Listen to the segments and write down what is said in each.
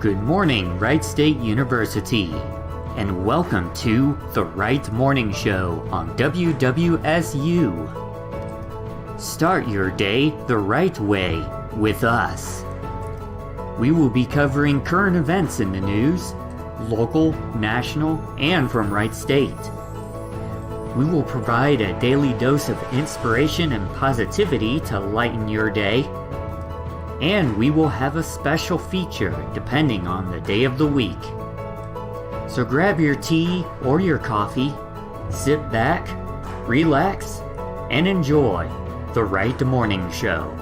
Good morning, Wright State University, and welcome to the Wright Morning Show on WWSU. Start your day the right way with us. We will be covering current events in the news, local, national, and from Wright State. We will provide a daily dose of inspiration and positivity to lighten your day. And we will have a special feature depending on the day of the week. So grab your tea or your coffee, sit back, relax, and enjoy the Wright Morning Show.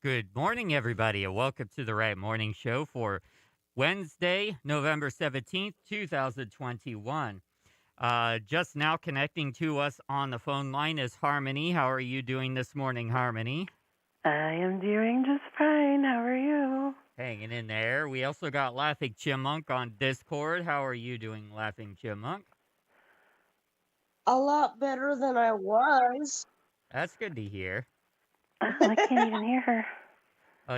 Good morning, everybody, and welcome to the Wright Morning Show for Wednesday, November 17th, 2021. Just now connecting to us on the phone line is Harmony. How are you doing this morning, Harmony? I am doing just fine. How are you? Hanging in there. We also got Laughing Chipmunk on Discord. How are you doing, Laughing Chipmunk? A lot better than I was. That's good to hear. I can't even hear her.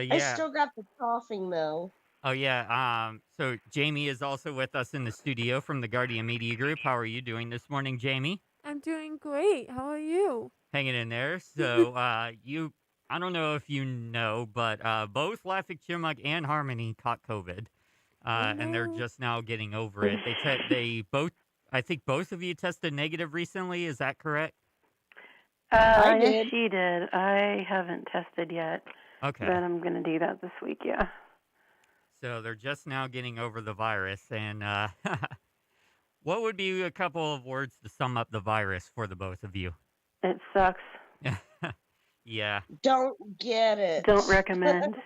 Yeah. I still got the coughing, though. Oh, yeah. So Jamie is also with us in the studio from the Guardian Media Group. How are you doing this morning, Jamie? I'm doing great. How are you? Hanging in there. So, I don't know if you know, but both Laughing Chipmunk and Harmony caught COVID, and they're just now getting over it. I think both of you tested negative recently. Is that correct? I Yes, did. she did. I haven't tested yet. Okay. But I'm going to do that this week, yeah. So they're just now getting over the virus, and what would be a couple of words to sum up the virus for the both of you? It sucks. Yeah. Don't get it. Don't recommend.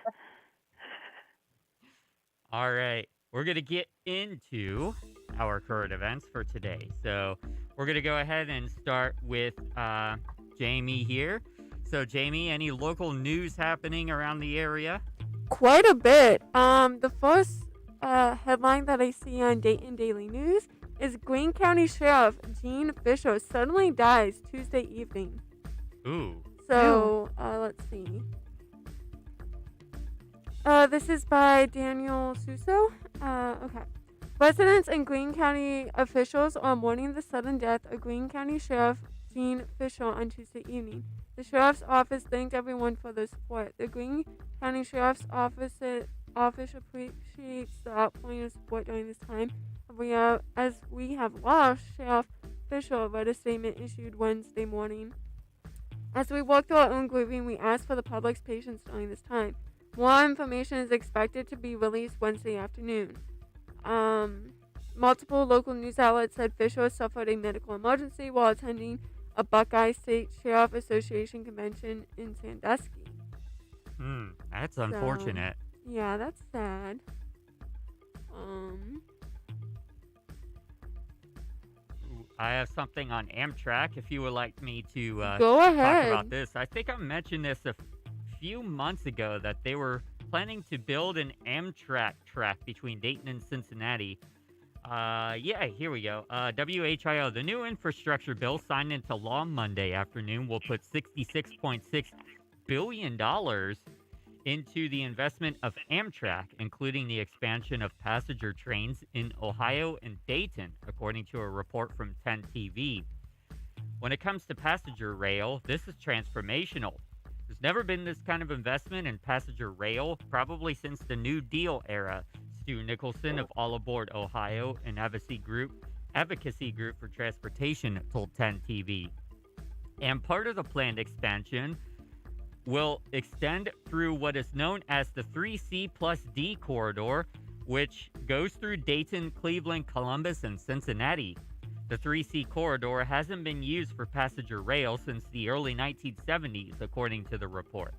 All right. We're going to get into our current events for today. So we're going to go ahead and start with Jamie here. So, Jamie, any local news happening around the area? Quite a bit. The first headline that I see on Dayton Daily News is Greene County Sheriff Gene Fisher suddenly dies Tuesday evening. Ooh. So, let's see. This is by Daniel Suso. Okay. Residents and Greene County officials are mourning the sudden death of Greene County Sheriff Gene Fisher on Tuesday evening. The Sheriff's Office thanked everyone for their support. The Greene County Sheriff's Office appreciates the outpouring of support during this time. As we have lost, Sheriff Fisher read a statement issued Wednesday morning. As we work through our own grieving, we ask for the public's patience during this time. More information is expected to be released Wednesday afternoon. Multiple local news outlets said Fisher suffered a medical emergency while attending a Buckeye State Sheriff Association convention in Sandusky. That's unfortunate. Yeah, that's sad. I have something on Amtrak if you would like me to Go ahead. talk about this. I think I mentioned this a few months ago that they were planning to build an Amtrak track between Dayton and Cincinnati. Here we go. WHIO, the new infrastructure bill signed into law Monday afternoon will put $66.6 billion into the investment of Amtrak, including the expansion of passenger trains in Ohio and Dayton, according to a report from 10 TV. When it comes to passenger rail, this is transformational. There's never been this kind of investment in passenger rail, probably since the New Deal era. Stu Nicholson of All Aboard Ohio, an advocacy group for transportation, told 10 TV. And part of the planned expansion will extend through what is known as the 3C plus D corridor, which goes through Dayton, Cleveland, Columbus, and Cincinnati. The 3C corridor hasn't been used for passenger rail since the early 1970s, according to the report.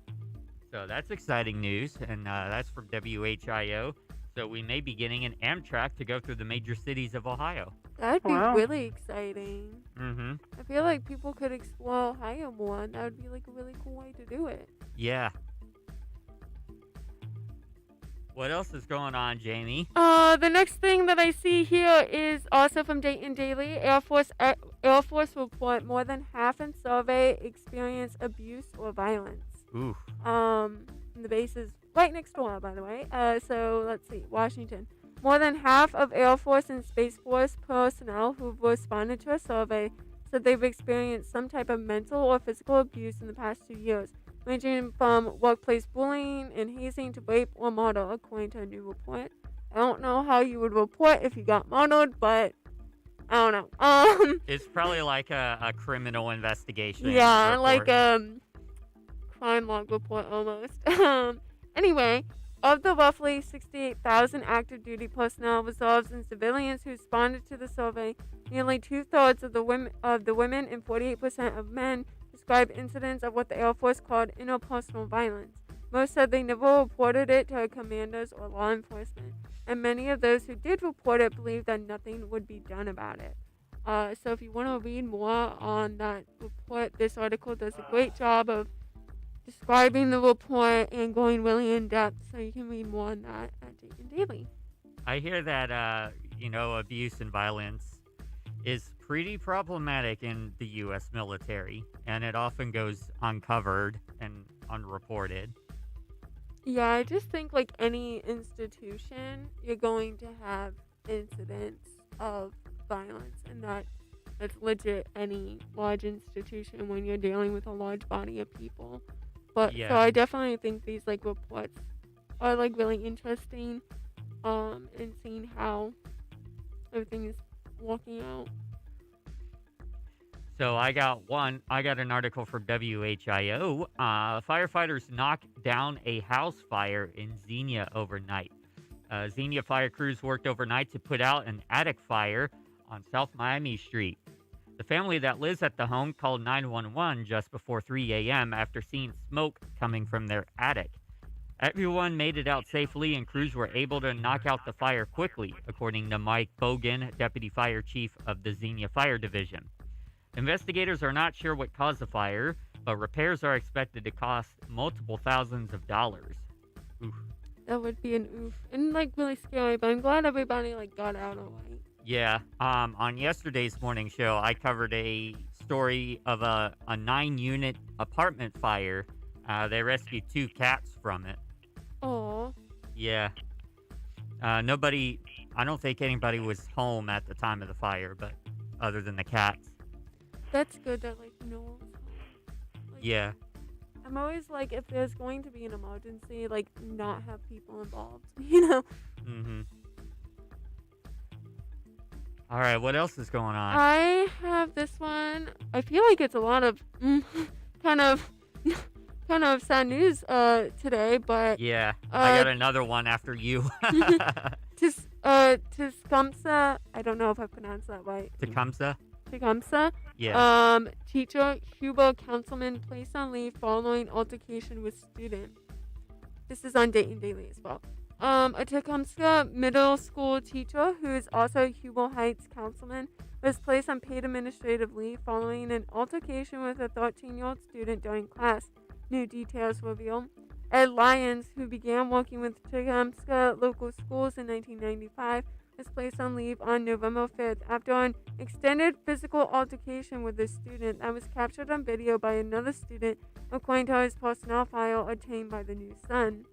So that's exciting news, and that's from WHIO. So we may be getting an Amtrak to go through the major cities of Ohio. That'd be Wow. really exciting. Mm-hmm. I feel like people could explore Ohio more, and that would be like a really cool way to do it. Yeah. What else is going on, Jamie? The next thing that I see here is also from Dayton Daily. Air Force Air Force report more than half in survey experience abuse or violence. Ooh. And the base is right next door, by the way. So let's see, Washington. More than half of Air Force and Space Force personnel who've responded to a survey said they've experienced some type of mental or physical abuse in the past 2 years, ranging from workplace bullying and hazing to rape or murder, according to a new report. I don't know how you would report if you got murdered, but I don't know. It's probably like a criminal investigation. Yeah, report. like crime log report almost. Anyway, of the roughly 68,000 active duty personnel, reserves, and civilians who responded to the survey, nearly 2/3 of the women and 48% of men described incidents of what the Air Force called interpersonal violence. Most said they never reported it to commanders or law enforcement, and many of those who did report it believed that nothing would be done about it. So if you want to read more on that report, this article does a great job of describing the report and going really in depth, so you can read more on that at Dayton Daily. I hear that, abuse and violence is pretty problematic in the U.S. military, and it often goes uncovered and unreported. Yeah, I just think like any institution, you're going to have incidents of violence, and that's legit any large institution when you're dealing with a large body of people. But Yeah. so I definitely think these like reports are like really interesting, and seeing how everything is working out. So I got an article from WHIO. Firefighters knocked down a house fire in Xenia overnight. Xenia fire crews worked overnight to put out an attic fire on South Miami Street. The family that lives at the home called 911 just before 3 a.m. after seeing smoke coming from their attic. Everyone made it out safely, and crews were able to knock out the fire quickly, according to Mike Bogan, Deputy Fire Chief of the Xenia Fire Division. Investigators are not sure what caused the fire, but repairs are expected to cost multiple thousands of dollars. Oof. That would be an oof and like really scary, but I'm glad everybody like got out alright. Yeah, on yesterday's morning show, I covered a story of a 9-unit apartment fire. They rescued 2 cats from it. Oh, Yeah. I don't think anybody was home at the time of the fire, but other than the cats. that's good that like no one's home. Like, Yeah. I'm always like, if there's going to be an emergency, like not have people involved, you know. Mm-hmm. All right, what else is going on? I have this one. I feel like it's a lot of kind of sad news today, but Yeah, I got another one after you. Tecumseh, I don't know if I pronounced that right. Tecumseh? Tecumseh. Yeah. Teacher Huber Councilman placed on leave following altercation with student. This is on Dayton Daily as well. A Tecumseh middle school teacher, who is also a Huber Heights councilman, was placed on paid administrative leave following an altercation with a 13-year-old student during class. New details reveal. Ed Lyons, who began working with Tecumseh local schools in 1995, was placed on leave on November 5th after an extended physical altercation with a student that was captured on video by another student, according to his personnel file obtained by the New Sun.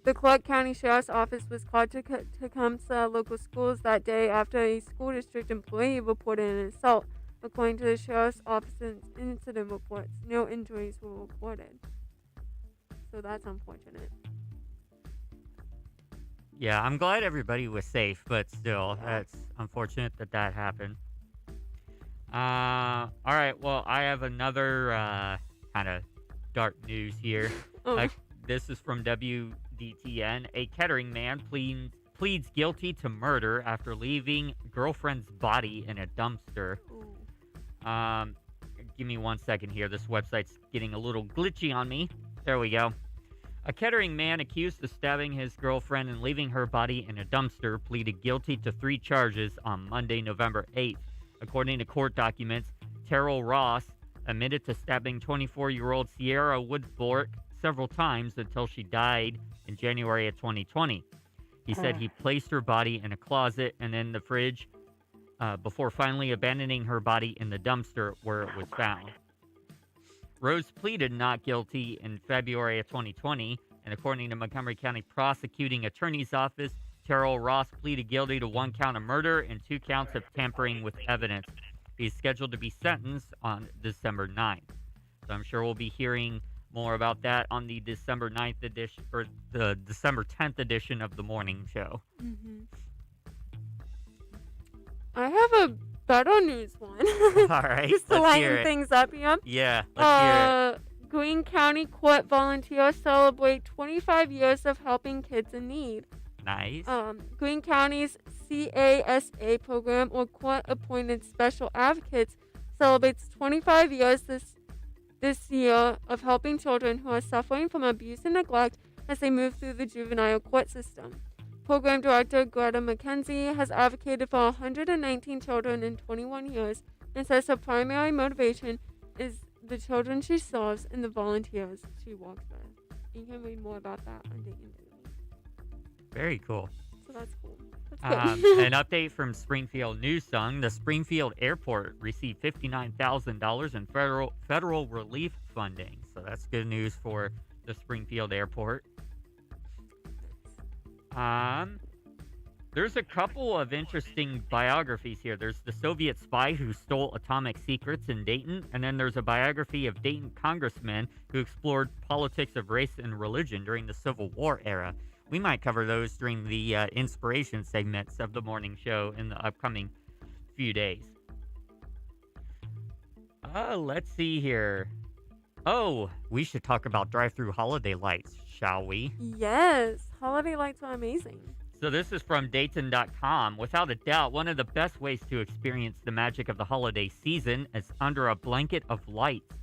The Clark County Sheriff's Office was called to Tecumseh local schools that day after a school district employee reported an assault. According to the Sheriff's Office's incident reports, no injuries were reported. So that's unfortunate. Yeah, I'm glad everybody was safe, but still, that's unfortunate that happened. All right, well, I have another kind of dark news here. Oh. This is from WDTN. A Kettering man pleads guilty to murder after leaving girlfriend's body in a dumpster. Ooh. Give me 1 second here. This website's getting a little glitchy on me. There we go. A Kettering man accused of stabbing his girlfriend and leaving her body in a dumpster pleaded guilty to 3 charges on Monday, November 8th. According to court documents, Terrell Ross admitted to stabbing 24-year-old Sierra Woodfork several times until she died in January of 2020. He said he placed her body in a closet and in the fridge before finally abandoning her body in the dumpster where it was found. Rose pleaded not guilty in February of 2020, and according to Montgomery County Prosecuting Attorney's Office, Terrell Ross pleaded guilty to 1 count of murder and 2 counts of tampering with evidence. He's scheduled to be sentenced on December 9th. So I'm sure we'll be hearing more about that on the December 9th edition, or the December 10th edition of the morning show. Mm-hmm. I have a better news one. All right, Just to let's hear lighten it. things up, yeah. Yeah, let's hear it. Greene County Court volunteers celebrate 25 years of helping kids in need. Nice. Greene County's CASA program, or Court-Appointed Special Advocates, celebrates 25 years this year of helping children who are suffering from abuse and neglect as they move through the juvenile court system. Program Director Greta McKenzie has advocated for 119 children in 21 years and says her primary motivation is the children she serves and the volunteers she works with. You can read more about that on Dayton Daily. Very cool. So that's cool. That's good. An update from Springfield News Sung. The Springfield Airport received $59,000 in federal relief funding. So that's good news for the Springfield Airport. There's a couple of interesting biographies here. There's the Soviet spy who stole atomic secrets in Dayton, and then there's a biography of Dayton congressmen who explored politics of race and religion during the Civil War era. We might cover those during the inspiration segments of the morning show in the upcoming few days. Let's see here. Oh, we should talk about drive-through holiday lights, shall we? Yes, holiday lights are amazing. So this is from Dayton.com. Without a doubt, one of the best ways to experience the magic of the holiday season is under a blanket of lights.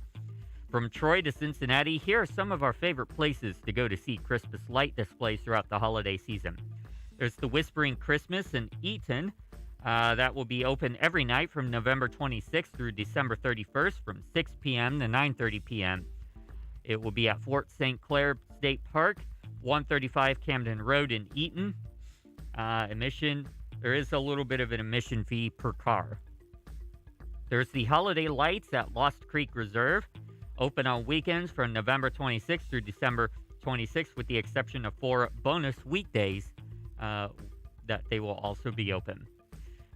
From Troy to Cincinnati, here are some of our favorite places to go to see Christmas light displays throughout the holiday season. There's the Whispering Christmas in Eaton. That will be open every night from November 26th through December 31st from 6 p.m. to 9:30 p.m. It will be at Fort St. Clair State Park, 135 Camden Road in Eaton. Admission, there is a little bit of an admission fee per car. There's the Holiday Lights at Lost Creek Reserve, open on weekends from November 26th through December 26th, with the exception of 4 bonus weekdays that they will also be open.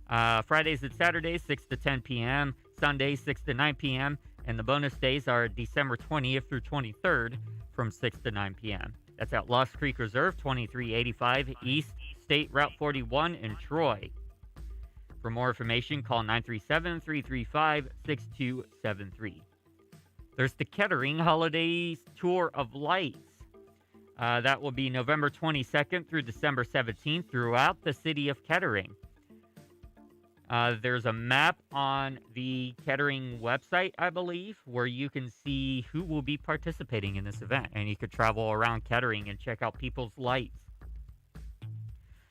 Fridays and Saturdays, 6 to 10 p.m., Sundays, 6 to 9 p.m., and the bonus days are December 20th through 23rd from 6 to 9 p.m. That's at Lost Creek Reserve, 2385 East State Route 41 in Troy. For more information, call 937-335-6273. There's the Kettering Holidays Tour of Lights. That will be November 22nd through December 17th throughout the city of Kettering. There's a map on the Kettering website, I believe, where you can see who will be participating in this event. And you could travel around Kettering and check out people's lights.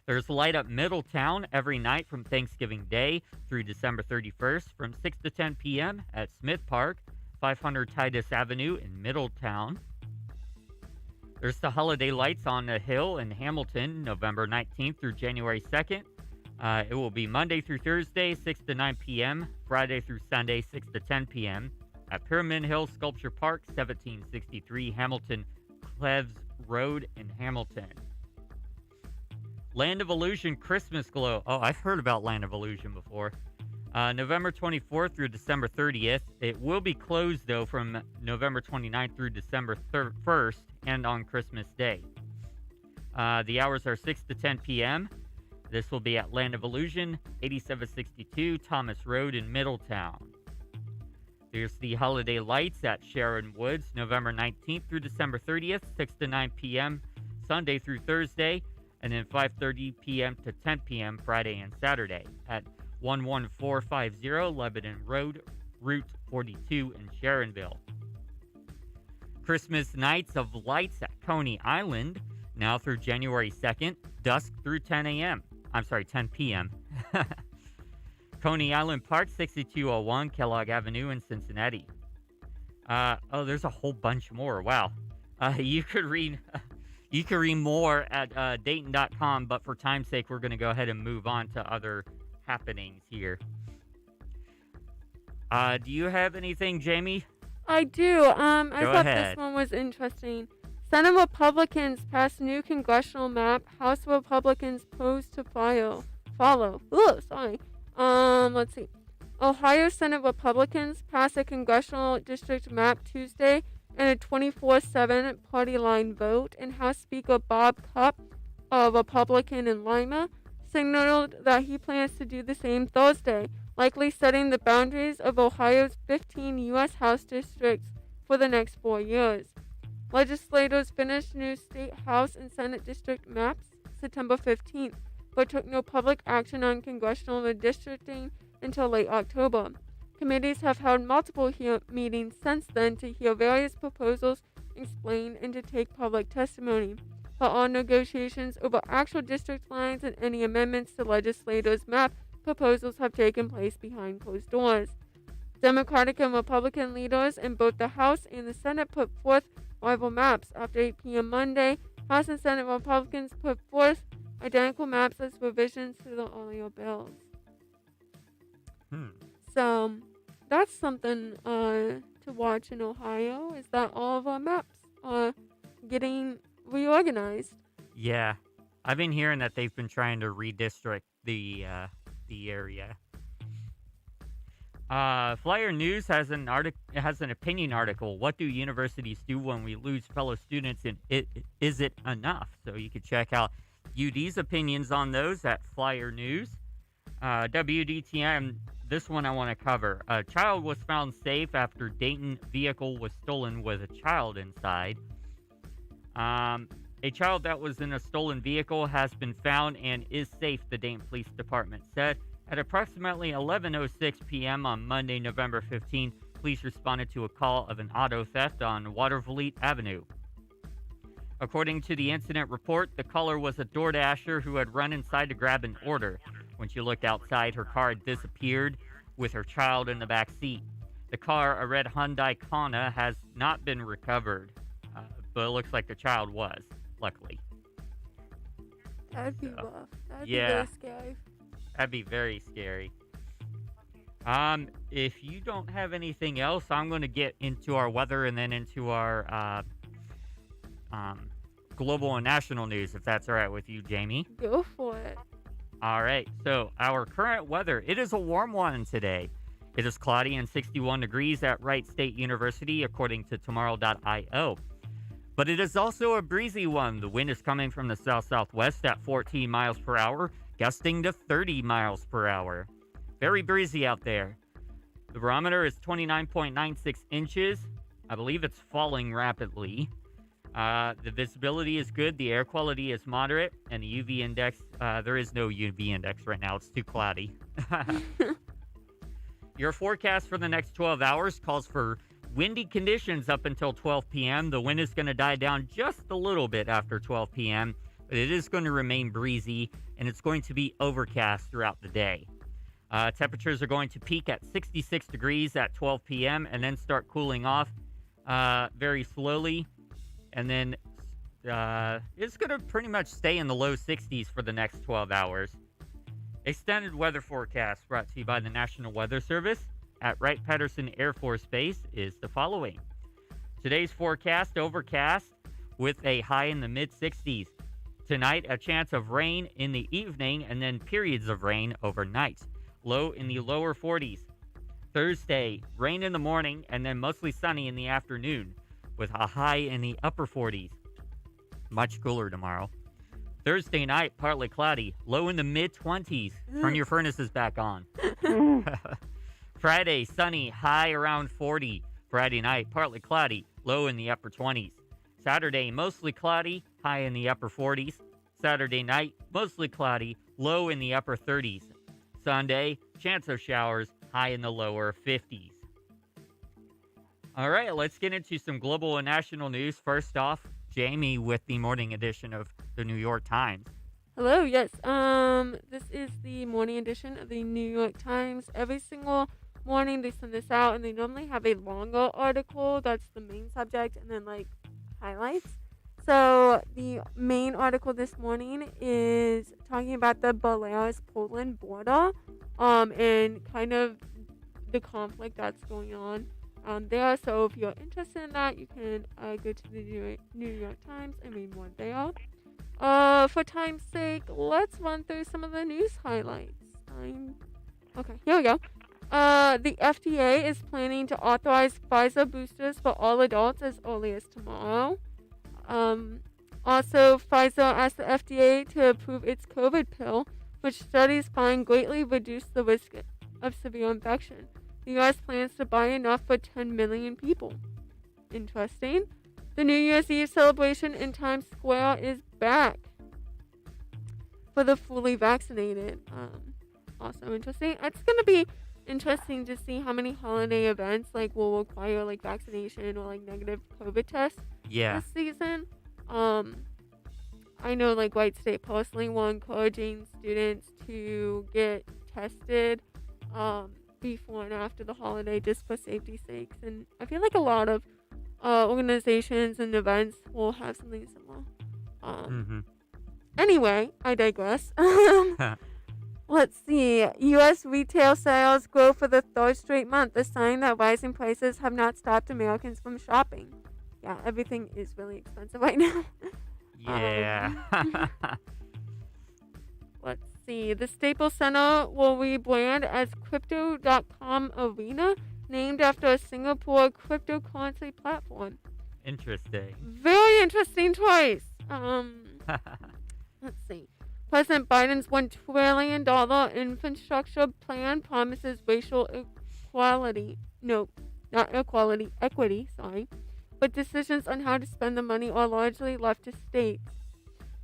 There's Light Up Middletown every night from Thanksgiving Day through December 31st from 6 to 10 p.m. at Smith Park, 500 Titus Avenue in Middletown. There's the Holiday Lights on the Hill in Hamilton, November 19th through January 2nd. It will be Monday through Thursday, 6 to 9 p.m., Friday through Sunday, 6 to 10 p.m. at Pyramid Hill Sculpture Park, 1763 Hamilton Cleves Road in Hamilton. Land of Illusion Christmas Glow. Oh, I've heard about Land of Illusion before. November 24th through December 30th. It will be closed, though, from November 29th through December 1st and on Christmas Day. The hours are 6 to 10 p.m. This will be at Land of Illusion, 8762 Thomas Road in Middletown. There's the Holiday Lights at Sharon Woods, November 19th through December 30th, 6 to 9 p.m. Sunday through Thursday, and then 5:30 p.m. to 10 p.m. Friday and Saturday at 11450 Lebanon Road, Route 42 in Sharonville. Christmas Nights of Lights at Coney Island, now through January 2nd, dusk through 10 p.m. Coney Island Park, 6201 Kellogg Avenue in Cincinnati. There's a whole bunch more. Wow. You could read more at Dayton.com, but for time's sake, we're going to go ahead and move on to other happenings here. Do you have anything, Jamie? I do. I Go thought ahead. this one was interesting. Senate Republicans pass new congressional map. House Republicans pose to follow. Ooh, sorry. Let's see. Ohio Senate Republicans pass a congressional district map Tuesday in a 24/7 party line vote, and House Speaker Bob Cupp, a Republican in Lima, signaled that he plans to do the same Thursday, likely setting the boundaries of Ohio's 15 U.S. House districts for the next 4 years. Legislators finished new state House and Senate district maps September 15th, but took no public action on congressional redistricting until late October. Committees have held multiple meetings since then to hear various proposals explained and to take public testimony. But all negotiations over actual district lines and any amendments to legislators' map proposals have taken place behind closed doors. Democratic and Republican leaders in both the House and the Senate put forth rival maps. After 8 p.m. Monday, House and Senate Republicans put forth identical maps as revisions to the earlier bills. So that's something to watch in Ohio, is that all of our maps are getting reorganized. Yeah, I've been hearing that they've been trying to redistrict the area. Flyer News has an opinion article. What do universities do when we lose fellow students? And is it enough? So you can check out UD's opinions on those at Flyer News. WDTM. This one I want to cover. A child was found safe after Dayton vehicle was stolen with a child inside. A child that was in a stolen vehicle has been found and is safe, the Dayton Police Department said. At approximately 11:06 p.m. on Monday, November 15th, police responded to a call of an auto theft on Watervliet Avenue. According to the incident report, the caller was a DoorDasher who had run inside to grab an order. When she looked outside, her car had disappeared with her child in the back seat. The car, a red Hyundai Kona, has not been recovered, but it looks like the child was, luckily. That'd be rough. That'd be very scary. That'd be very scary. If you don't have anything else, I'm going to get into our weather and then into our global and national news, if that's all right with you, Jamie. Go for it. All right, so our current weather, it is a warm one today. It is cloudy and 61 degrees at Wright State University, according to tomorrow.io. But it is also a breezy one. The wind is coming from the south-southwest at 14 miles per hour, gusting to 30 miles per hour. Very breezy out there. The barometer is 29.96 inches. I believe it's falling rapidly. The visibility is good. The air quality is moderate. And the UV index, there is no UV index right now. It's too cloudy. Your forecast for the next 12 hours calls for windy conditions up until 12 p.m. The wind is going to die down just a little bit after 12 p.m., but it is going to remain breezy, and it's going to be overcast throughout the day. Temperatures are going to peak at 66 degrees at 12 p.m. and then start cooling off very slowly. And then it's going to pretty much stay in the low 60s for the next 12 hours. Extended weather forecast brought to you by the National Weather Service at Wright-Patterson Air Force Base is the following. Today's forecast, overcast with a high in the mid-60s. Tonight, a chance of rain in the evening and then periods of rain overnight. Low in the lower 40s. Thursday, rain in the morning and then mostly sunny in the afternoon with a high in the upper 40s. Much cooler tomorrow. Thursday night, partly cloudy, low in the mid-20s. Turn your furnaces back on. Friday, sunny, high around 40. Friday night, partly cloudy, low in the upper 20s. Saturday, mostly cloudy, high in the upper 40s. Saturday night, mostly cloudy, low in the upper 30s. Sunday, chance of showers, high in the lower 50s. All right, let's get into some global and national news. First off, Jamie with the morning edition of the New York Times. Hello, yes. This is the morning edition of the New York Times. Every single morning they send this out, and they normally have a longer article that's the main subject, and then like highlights. So the main article this morning is talking about the Belarus-Poland border, and kind of the conflict that's going on there. So if you're interested in that, you can go to the New York Times and read more there. For time's sake, let's run through some of the news highlights. Okay, here we go. The FDA is planning to authorize Pfizer boosters for all adults as early as tomorrow. Also, Pfizer asked the FDA to approve its COVID pill, which studies find greatly reduced the risk of severe infection. The U.S. plans to buy enough for 10 million people. Interesting. The New Year's Eve celebration in Times Square is back for the fully vaccinated. Also interesting. It's going to be interesting to see how many holiday events will require vaccination or negative COVID tests this season. I know Wright State personally were encouraging students to get tested before and after the holiday just for safety sakes, and I feel like a lot of organizations and events will have something similar. Anyway, I digress. Let's see. U.S. retail sales grow for the third straight month, a sign that rising prices have not stopped Americans from shopping. Yeah, everything is really expensive right now. Yeah. Let's see. The Staples Center will rebrand as Crypto.com Arena, named after a Singapore cryptocurrency platform. Interesting. Very interesting choice. Let's see. President Biden's $1 trillion infrastructure plan promises racial equality. No, not equality, equity, sorry. But decisions on how to spend the money are largely left to states.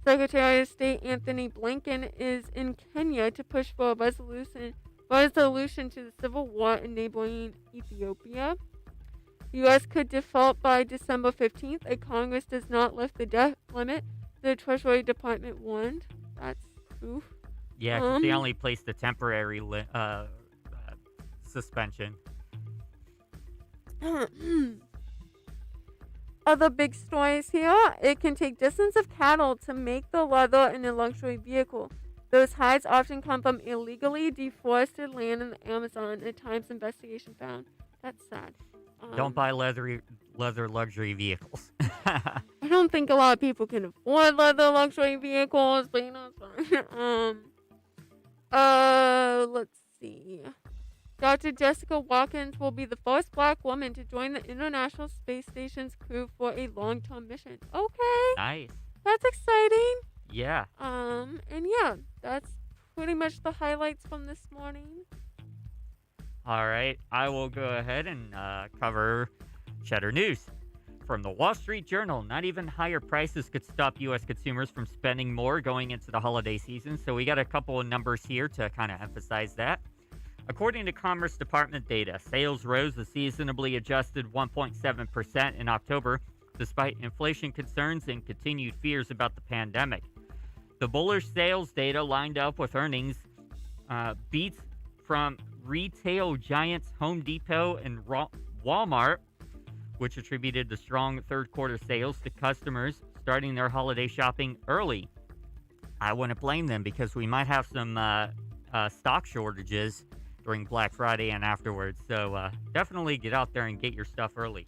Secretary of State Anthony Blinken is in Kenya to push for a resolution to the civil war in neighboring Ethiopia. The U.S. could default by December 15th if Congress does not lift the debt limit, the Treasury Department warned. That's oof. Yeah, 'cause they only placed a temporary suspension. Other big stories here. It can take dozens of cattle to make the leather in a luxury vehicle. Those hides often come from illegally deforested land in the Amazon, a Times investigation found. That's sad. Don't buy leather luxury vehicles. I don't think a lot of people can afford leather luxury vehicles, but it's fine. Let's see. Dr. Jessica Watkins will be the first black woman to join the International Space Station's crew for a long-term mission. Okay. Nice. That's exciting. Yeah. And yeah, that's pretty much the highlights from this morning. All right. I will go ahead and cover Cheddar News. From the Wall Street Journal, not even higher prices could stop U.S. consumers from spending more going into the holiday season. So we got a couple of numbers here to kind of emphasize that. According to Commerce Department data, sales rose a seasonably adjusted 1.7% in October, despite inflation concerns and continued fears about the pandemic. The bullish sales data lined up with earnings beats from retail giants Home Depot and Walmart, which attributed the strong third quarter sales to customers starting their holiday shopping early. I wouldn't blame them because we might have some stock shortages during Black Friday and afterwards. So definitely get out there and get your stuff early.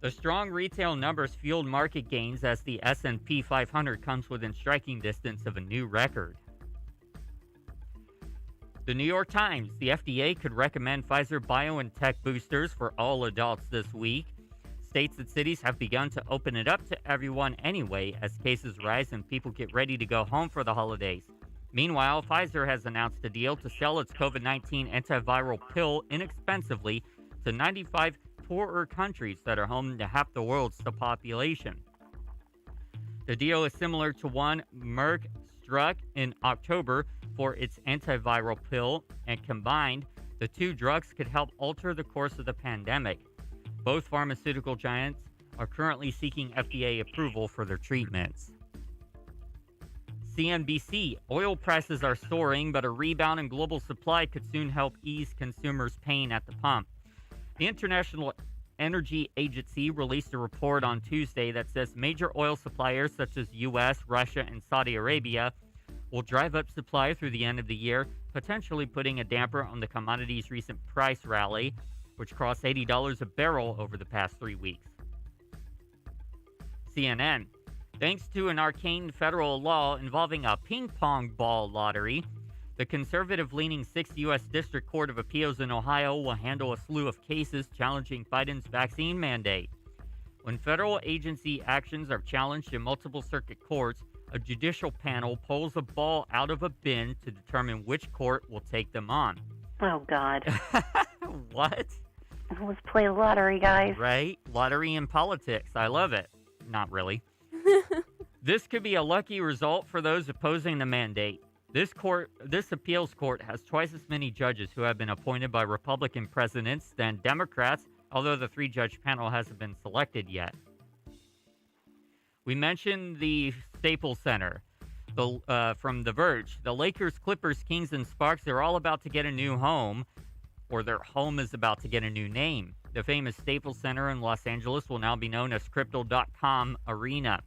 The strong retail numbers fueled market gains as the S&P 500 comes within striking distance of a new record. The New York Times, the FDA could recommend Pfizer BioNTech boosters for all adults this week. States and cities have begun to open it up to everyone anyway as cases rise and people get ready to go home for the holidays. Meanwhile, Pfizer has announced a deal to sell its COVID-19 antiviral pill inexpensively to 95 poorer countries that are home to half the world's population. The deal is similar to one Merck struck in October for its antiviral pill, and combined, the two drugs could help alter the course of the pandemic. Both pharmaceutical giants are currently seeking FDA approval for their treatments. CNBC, oil prices are soaring, but a rebound in global supply could soon help ease consumers' pain at the pump. The International Energy Agency released a report on Tuesday that says major oil suppliers such as U.S., Russia, and Saudi Arabia will drive up supply through the end of the year, potentially putting a damper on the commodity's recent price rally, which crossed $80 a barrel over the past 3 weeks. CNN. Thanks to an arcane federal law involving a ping pong ball lottery, the conservative-leaning 6th U.S. District Court of Appeals in Ohio will handle a slew of cases challenging Biden's vaccine mandate. When federal agency actions are challenged in multiple circuit courts, a judicial panel pulls a ball out of a bin to determine which court will take them on. Oh, God. What? Let's play the lottery, guys. Right? Lottery in politics. I love it. Not really. This could be a lucky result for those opposing the mandate. This appeals court has twice as many judges who have been appointed by Republican presidents than Democrats, although the 3-judge panel hasn't been selected yet. We mentioned the Staples Center from The Verge. The Lakers, Clippers, Kings, and Sparks are all about to get a new home, or their home is about to get a new name. The famous Staples Center in Los Angeles will now be known as Crypto.com Arena.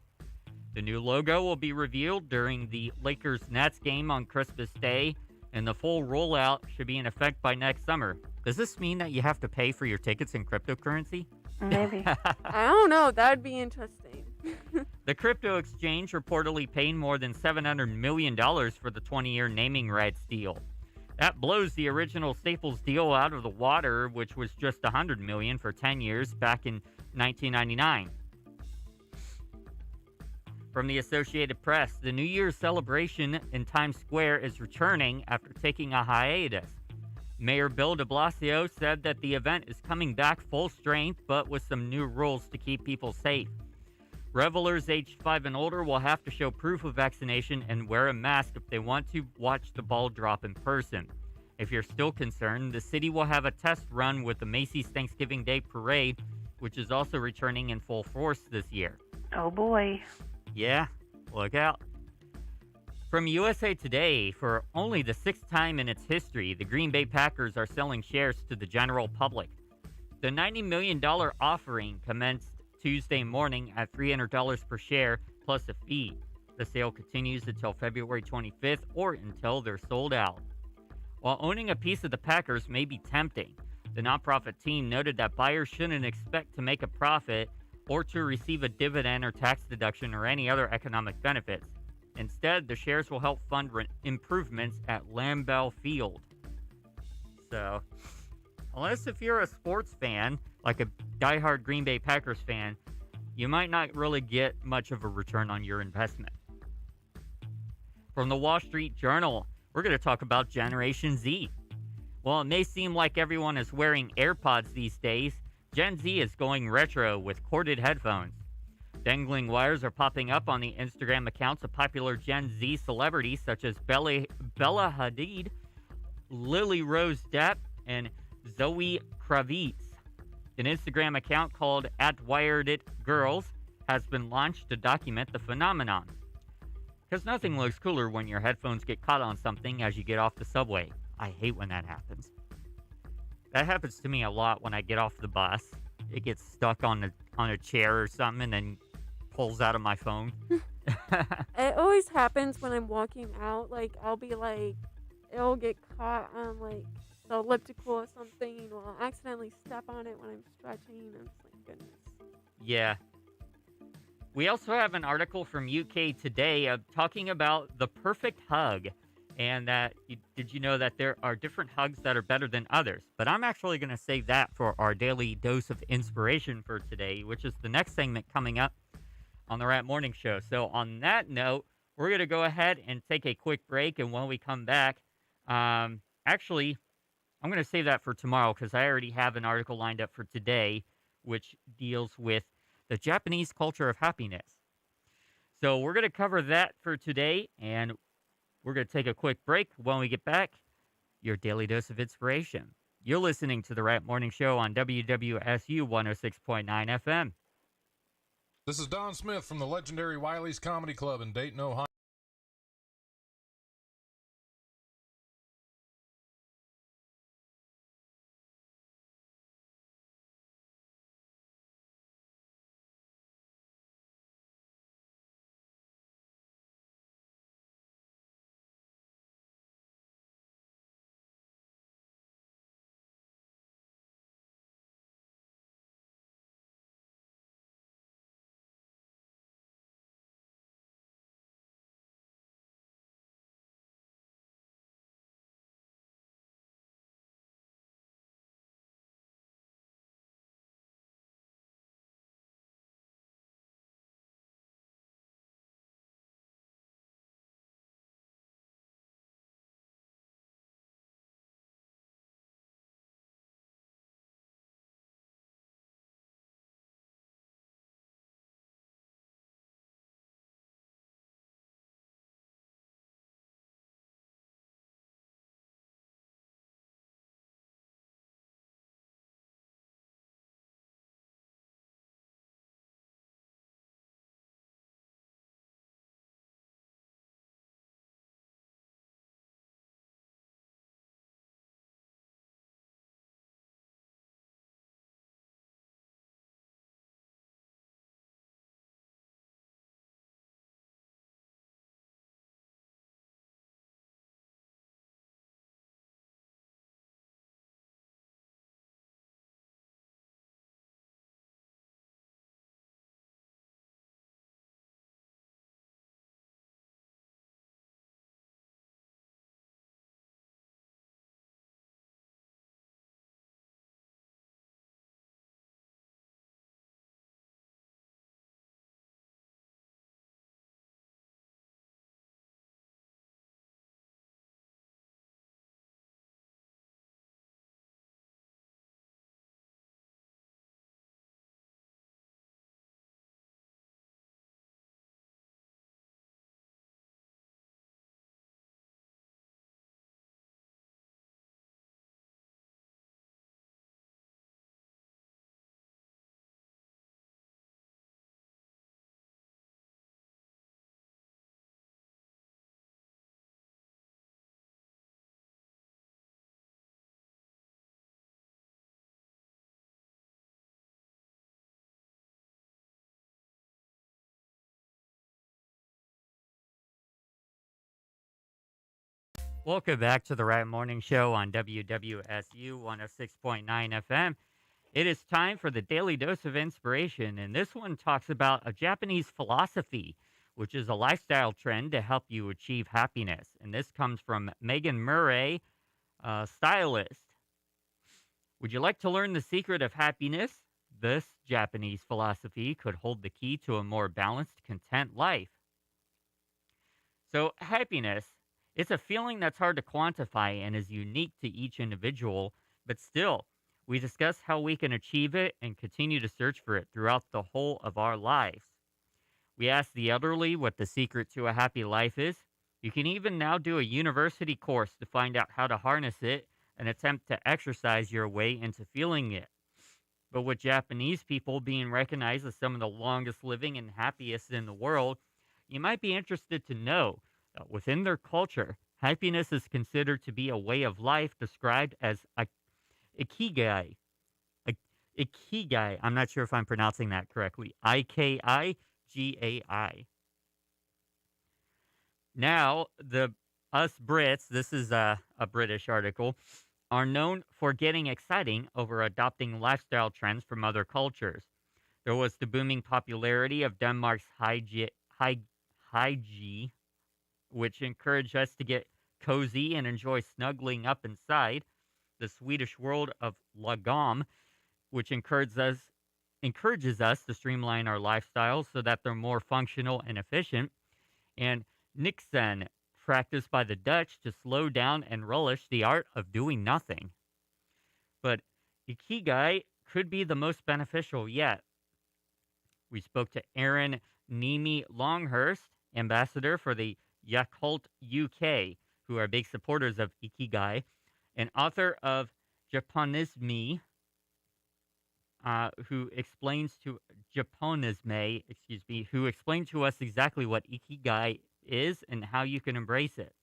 The new logo will be revealed during the Lakers-Nets game on Christmas Day, and the full rollout should be in effect by next summer. Does this mean that you have to pay for your tickets in cryptocurrency? Maybe. I don't know. That'd be interesting. The crypto exchange reportedly paid more than $700 million for the 20-year naming rights deal. That blows the original Staples deal out of the water, which was just $100 million for 10 years back in 1999. From the Associated Press, the New Year's celebration in Times Square is returning after taking a hiatus. Mayor Bill de Blasio said that the event is coming back full strength, but with some new rules to keep people safe. Revelers aged 5 and older will have to show proof of vaccination and wear a mask if they want to watch the ball drop in person. If you're still concerned, the city will have a test run with the Macy's Thanksgiving Day Parade, which is also returning in full force this year. Oh, boy. Yeah, look out. From USA Today, for only the 6th time in its history, the Green Bay Packers are selling shares to the general public. The $90 million offering commenced Tuesday morning at $300 per share plus a fee. The sale continues until February 25th or until they're sold out. While owning a piece of the Packers may be tempting, the nonprofit team noted that buyers shouldn't expect to make a profit or to receive a dividend or tax deduction or any other economic benefits. Instead, the shares will help fund improvements at Lambeau Field. So, unless if you're a sports fan, like a diehard Green Bay Packers fan, you might not really get much of a return on your investment. From the Wall Street Journal, we're going to talk about Generation Z. While it may seem like everyone is wearing AirPods these days, Gen Z is going retro with corded headphones. Dangling wires are popping up on the Instagram accounts of popular Gen Z celebrities such as Bella Hadid, Lily Rose Depp, and Zoe Kravitz. An Instagram account called @WiredItGirls has been launched to document the phenomenon. Because nothing looks cooler when your headphones get caught on something as you get off the subway. I hate when that happens. That happens to me a lot when I get off the bus. It gets stuck on a chair or something and then pulls out of my phone. It always happens when I'm walking out. Like, I'll be like, it'll get caught on like the elliptical or something, or I'll accidentally step on it when I'm stretching. I'm just like, goodness. Yeah. We also have an article from UK Today talking about the perfect hug. And that, did you know that there are different hugs that are better than others? But I'm actually going to save that for our daily dose of inspiration for today, which is the next segment coming up on the Rat Morning Show. So on that note, we're going to go ahead and take a quick break. And when we come back, actually, I'm going to save that for tomorrow because I already have an article lined up for today, which deals with the Japanese culture of happiness. So we're going to cover that for today, and we're going to take a quick break. When we get back, your daily dose of inspiration. You're listening to the Rat Morning Show on WWSU 106.9 FM. This is Don Smith from the legendary Wiley's Comedy Club in Dayton, Ohio. Welcome back to the Right Morning Show on WWSU 106.9 FM. It is time for the Daily Dose of Inspiration, and this one talks about a Japanese philosophy, which is a lifestyle trend to help you achieve happiness. And this comes from Megan Murray, a stylist. Would you like to learn the secret of happiness? This Japanese philosophy could hold the key to a more balanced, content life. So, happiness, it's a feeling that's hard to quantify and is unique to each individual, but still, we discuss how we can achieve it and continue to search for it throughout the whole of our lives. We ask the elderly what the secret to a happy life is. You can even now do a university course to find out how to harness it and attempt to exercise your way into feeling it. But with Japanese people being recognized as some of the longest living and happiest in the world, you might be interested to know that within their culture, happiness is considered to be a way of life described as a ikigai. Ikigai. I'm not sure if I'm pronouncing that correctly. Ikigai. Now, us Brits, this is a British article, are known for getting exciting over adopting lifestyle trends from other cultures. There was the booming popularity of Denmark's Hygge, which encouraged us to get cozy and enjoy snuggling up inside. The Swedish world of Lagom, which encourages us to streamline our lifestyles so that they're more functional and efficient. And Nixon, practiced by the Dutch to slow down and relish the art of doing nothing. But Ikigai could be the most beneficial yet. We spoke to Aaron Nemi Longhurst, ambassador for the Yakult UK, who are big supporters of Ikigai, and author of Japonisme, who explains to us exactly what Ikigai is and how you can embrace it.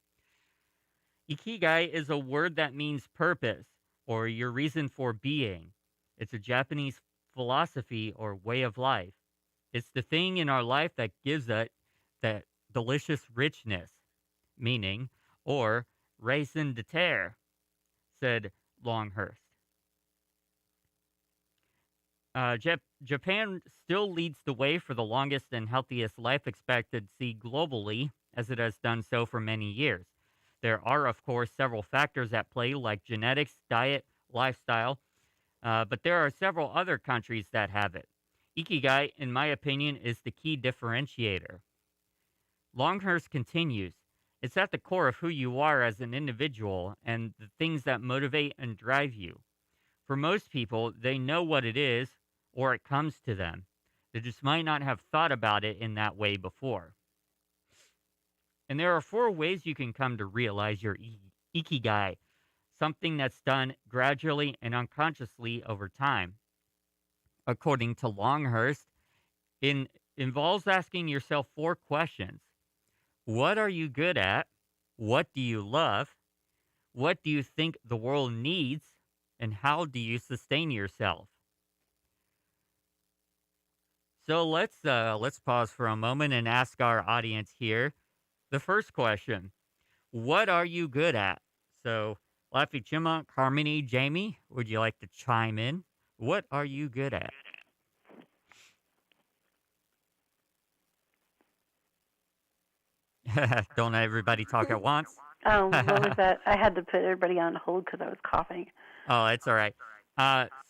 Ikigai is a word that means purpose or your reason for being. It's a Japanese philosophy or way of life. It's the thing in our life that gives it that delicious richness, meaning, or raison d'etre, said Longhurst. Japan still leads the way for the longest and healthiest life expectancy globally, as it has done so for many years. There are, of course, several factors at play like genetics, diet, lifestyle, but there are several other countries that have it. Ikigai, in my opinion, is the key differentiator. Longhurst continues, it's at the core of who you are as an individual and the things that motivate and drive you. For most people, they know what it is or it comes to them. They just might not have thought about it in that way before. And there are 4 ways you can come to realize your Ikigai, something that's done gradually and unconsciously over time. According to Longhurst, it involves asking yourself 4 questions. What are you good at? What do you love? What do you think the world needs? And how do you sustain yourself? So let's pause for a moment and ask our audience here the first question. What are you good at? So, Laffy Chipmunk, Harmony, Jamie, would you like to chime in? What are you good at? Don't everybody talk at once? Oh, what was that? I had to put everybody on hold because I was coughing. Oh, it's all right.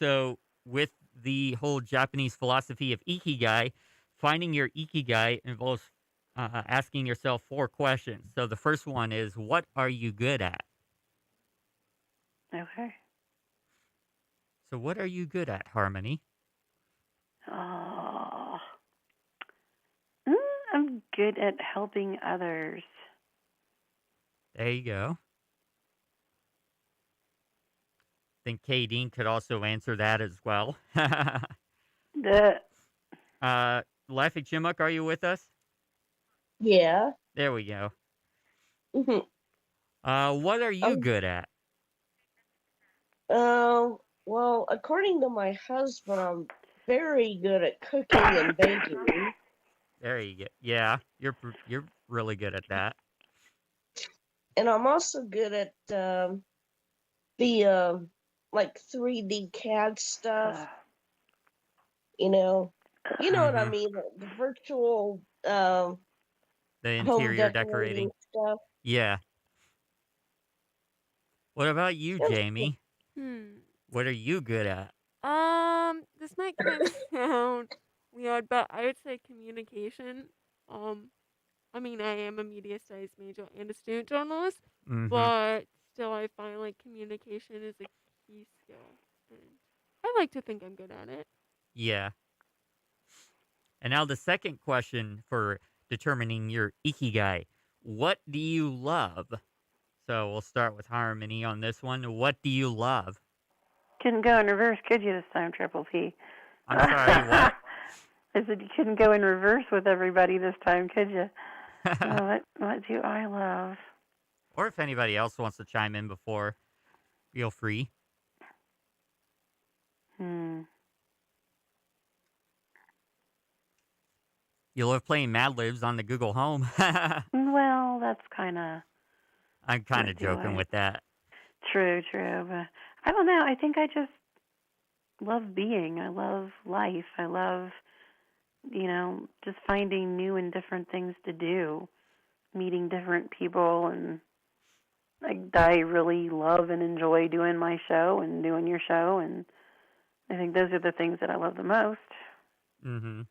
So with the whole Japanese philosophy of Ikigai, finding your Ikigai involves asking yourself 4 questions. So the first one is, what are you good at? Okay. So what are you good at, Harmony? Oh, I'm good at helping others. There you go. I think Kadeen could also answer that as well. Laughing Chimuk, are you with us? Yeah. There we go. Mhm. What are you good at? Well, according to my husband, I'm very good at cooking and baking. There you go. Yeah, you're really good at that. And I'm also good at the like 3D CAD stuff. You know what I Mm-hmm. mean? The virtual The home interior decorating decorating. stuff. Yeah. What about you, That's cool. Jamie? Hmm. What are you good at? This might kind of sound weird, but I would say communication. Um, I mean, I am a media studies major and a student journalist, Mm-hmm. but still, I find like communication is a key skill, and I like to think I'm good at it. Yeah. And now the second question for determining your ikigai. What do you love? So we'll start with Harmony on this one. What do you love? Couldn't go in reverse, could you, this time, Triple P? I'm sorry, what? I said you couldn't go in reverse with everybody this time, could you? What do I love? Or if anybody else wants to chime in before, feel free. Hmm. You love playing Mad Libs on the Google Home. Well, that's kind of I'm kind of what do joking I? with that. True. But I don't know. I think I just love being. I love life. I love, just finding new and different things to do, meeting different people, and I really love and enjoy doing my show and doing your show, and I think those are the things that I love the most. Mm-hmm.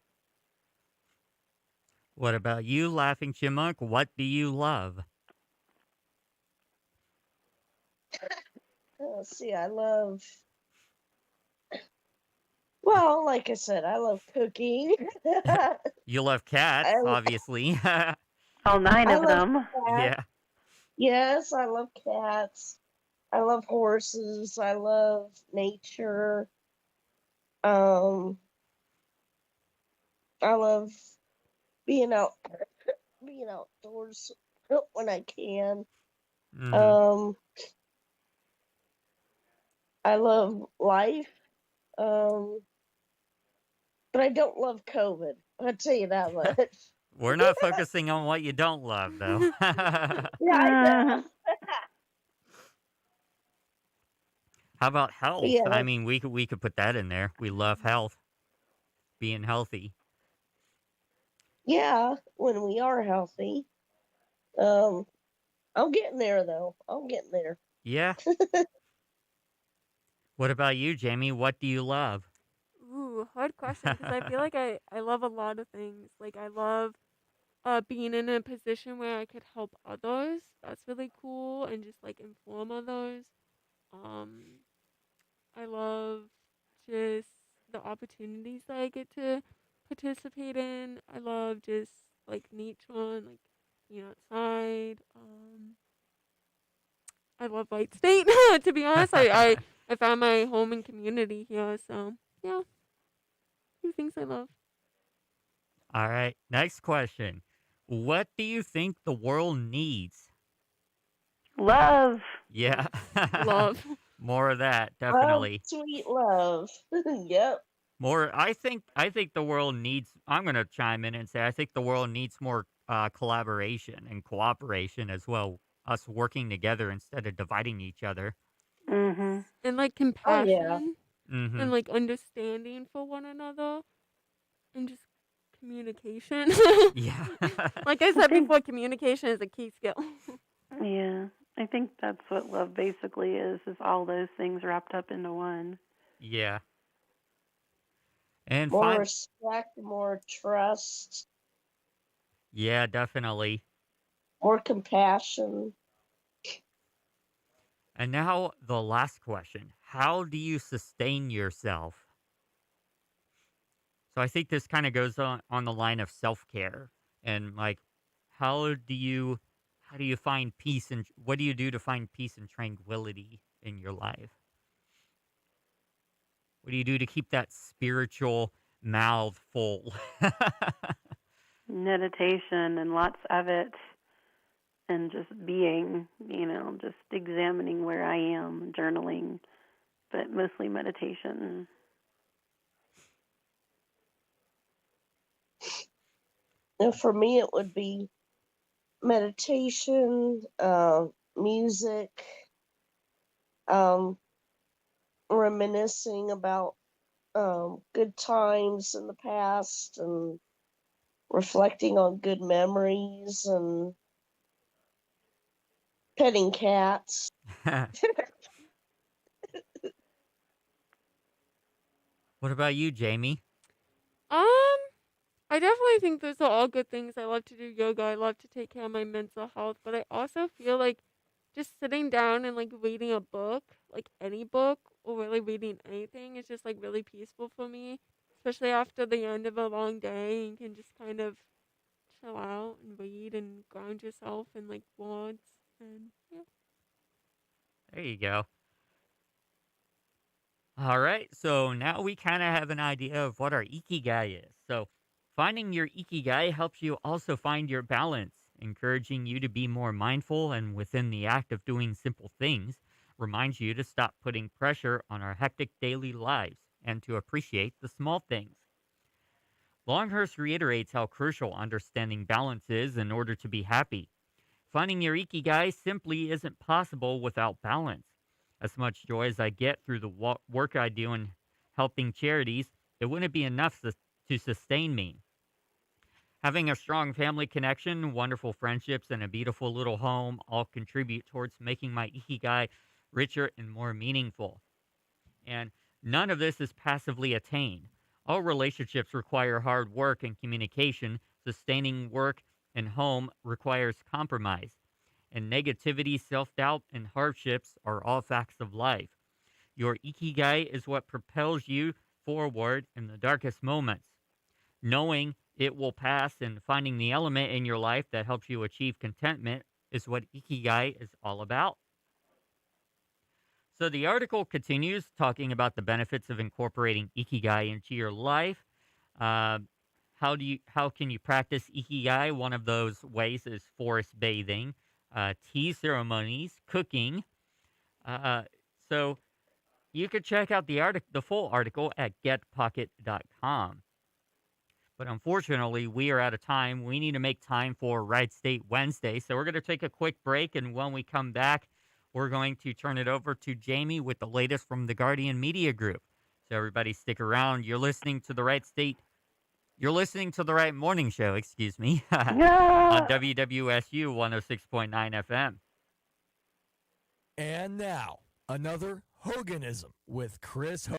What about you, Laughing Chipmunk? What do you love? Let's see, I love. Well, like I said, I love cooking. You love cats, I obviously. All 9 I of love them. cats. Yeah. Yes, I love cats. I love horses. I love nature. Um, I love being being outdoors when I can. Mm-hmm. Um, I love life. Um, but I don't love COVID. I'll tell you that much. We're not focusing on what you don't love, though. Yeah, I know. How about But health? yeah, I mean, we could put that in there. We love health, being healthy. yeah, when we are healthy. Um, I'm getting there though. I'm getting there. Yeah. What about you, Jamie? What do you love? Ooh, hard question because I feel like I love a lot of things. Like I love being in a position where I could help others. That's really cool and just like inform others. Um, I love just the opportunities that I get to participate in. I love just like nature and like being outside. I love Wright State. To be honest, I found my home and community here. So yeah, two things I love. All right. Next question. What do you think the world needs? Love. Yeah. Love. More of that, Love, definitely. sweet love. Yep. More I think the world needs I'm going to chime in and say I think the world needs more collaboration and cooperation as well. Us working together instead of dividing each other. Mhm. And like Oh yeah. compassion Mhm. and like understanding for one another and just communication. Yeah. Like I I said think before, communication is a key skill. yeah. I think that's what love basically is all those things wrapped up into one. Yeah. And More fine. respect, more trust, Yeah, definitely. more compassion. And now the last question. How do you sustain yourself? So I think this kind of goes on the line of self-care and like how do you how do you find peace and what do you do to find peace and tranquility in your life? What do you do to keep that spiritual mouth full? Meditation and lots of it, and just being, just examining where I am, journaling, but mostly meditation. And for me, it would be meditation, music, um, reminiscing about good times in the past and reflecting on good memories and petting cats. What about you, Jamie? Um, I definitely think those are all good things. I love to do yoga. I love to take care of my mental health, but I also feel like just sitting down and like reading a book, like any book, or really reading anything, is just like really peaceful for me. Especially after the end of a long day, you can just kind of chill out and read and ground yourself in like words and yeah. There you go. All right, so now we kind of have an idea of what our ikigai is. So, finding your ikigai helps you also find your balance, encouraging you to be more mindful and within the act of doing simple things, reminds you to stop putting pressure on our hectic daily lives and to appreciate the small things. Longhurst reiterates how crucial understanding balance is in order to be happy. Finding your ikigai simply isn't possible without balance. As much joy as I get through the work I do in helping charities, it wouldn't be enough to sustain me. Having a strong family connection, wonderful friendships, and a beautiful little home all contribute towards making my ikigai richer and more meaningful. And none of this is passively attained. All relationships require hard work and communication. Sustaining work and home requires compromise. And negativity, self doubt, and hardships are all facts of life. Your ikigai is what propels you forward in the darkest moments. Knowing it will pass and finding the element in your life that helps you achieve contentment is what ikigai is all about. So the article continues talking about the benefits of incorporating ikigai into your life. Uh, how can you practice ikigai? One of those ways is forest bathing, tea ceremonies, cooking. Uh, so you could check out the full article at getpocket.com. But unfortunately, we are out of time. We need to make time for Wright State Wednesday. So we're going to take a quick break. And when we come back, we're going to turn it over to Jamie with the latest from the Guardian Media Group. So everybody stick around. You're listening to the Right Morning Show, excuse me, on Yeah. WWSU 106.9 FM. And now, another Hoganism with Chris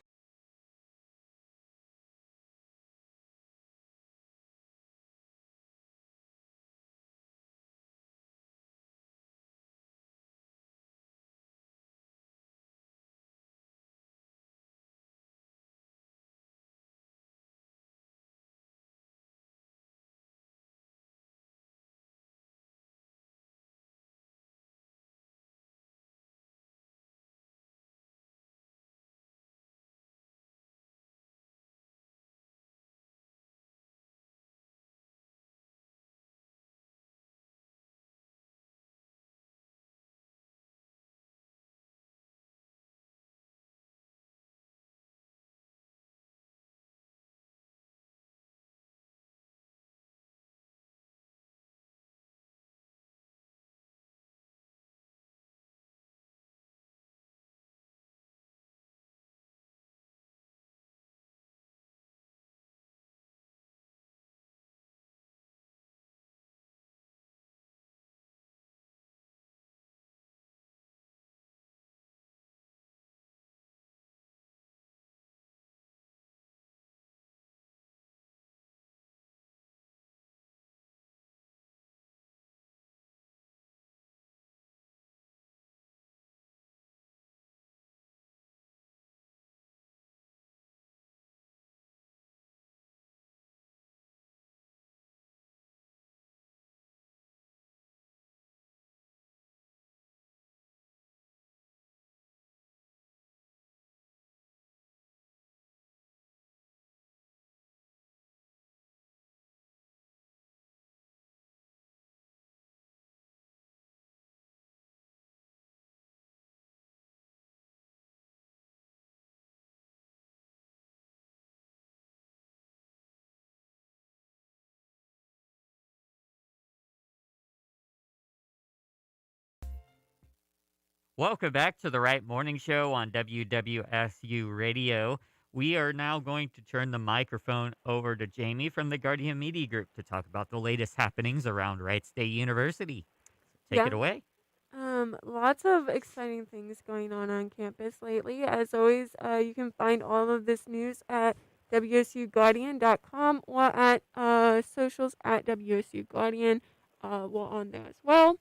Welcome back to the Right Morning Show on WWSU Radio. We are now going to turn the microphone over to Jamie from the Guardian Media Group to talk about the latest happenings around Wright State University. Take it Yeah. away. Lots of exciting things going on campus lately. As always, you can find all of this news at wsuguardian.com or at socials at WSUguardian. We're on there as well.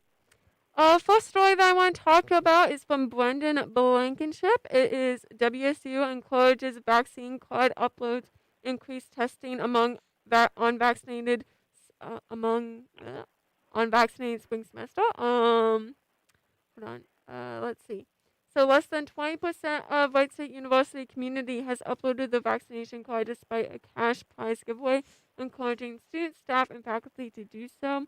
First story that I want to talk about is from Brendan Blankenship. It is WSU encourages vaccine card uploads, increased testing among unvaccinated unvaccinated spring semester. Hold on. Let's see. So less than 20% of Wright State University community has uploaded the vaccination card despite a cash prize giveaway, encouraging students, staff, and faculty to do so.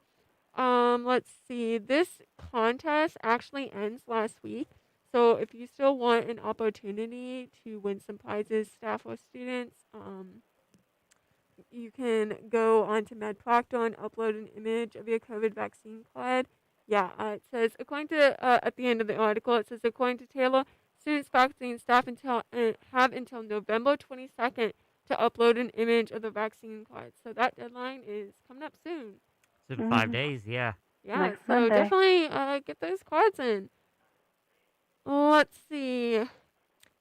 Let's see. This contest actually ends last week. So if you still want an opportunity to win some prizes, staff or students, you can go onto MedProctor and upload an image of your COVID vaccine card. Yeah, it says, according to, at the end of the article, it says, according to Taylor, students, faculty, and staff have until November 22nd to upload an image of the vaccine card. So that deadline is coming up soon. It's in 5 days, yeah. Yeah, Next so Monday. definitely get those cards in. Let's see.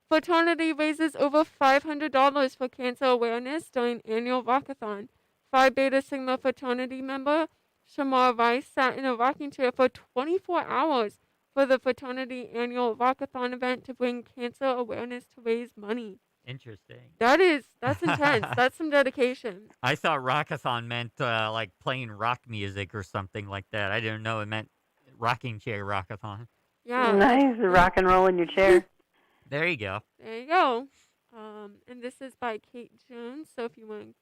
Fraternity raises over $500 for cancer awareness during annual walkathon. Phi Beta Sigma fraternity member Shamar Rice sat in a rocking chair for 24 hours for the fraternity annual walkathon event to bring cancer awareness to raise money. Interesting. That's intense. That's some dedication. I thought rockathon meant like playing rock music or something like that. I didn't know it meant rocking chair rockathon. Yeah. Nice. Rock and roll in your chair. There you go. There you go. And this is by Kate Jones. So if you want to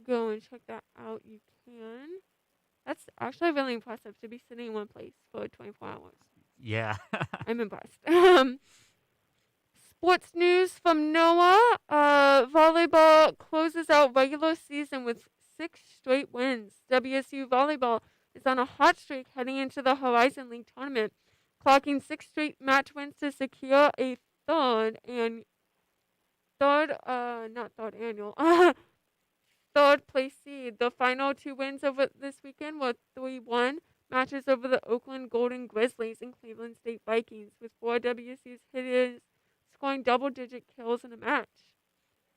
go and check that out, you can. That's actually really impressive to be sitting in one place for 24 hours. Yeah. I'm impressed. Sports news from Noah. Volleyball closes out regular season with 6 straight wins. WSU Volleyball is on a hot streak heading into the Horizon League tournament, clocking 6 straight match wins to secure a third place seed. The final 2 wins over this weekend were 3-1 matches over the Oakland Golden Grizzlies and Cleveland State Vikings, with 4 WSU's hitters scoring double-digit kills in a match.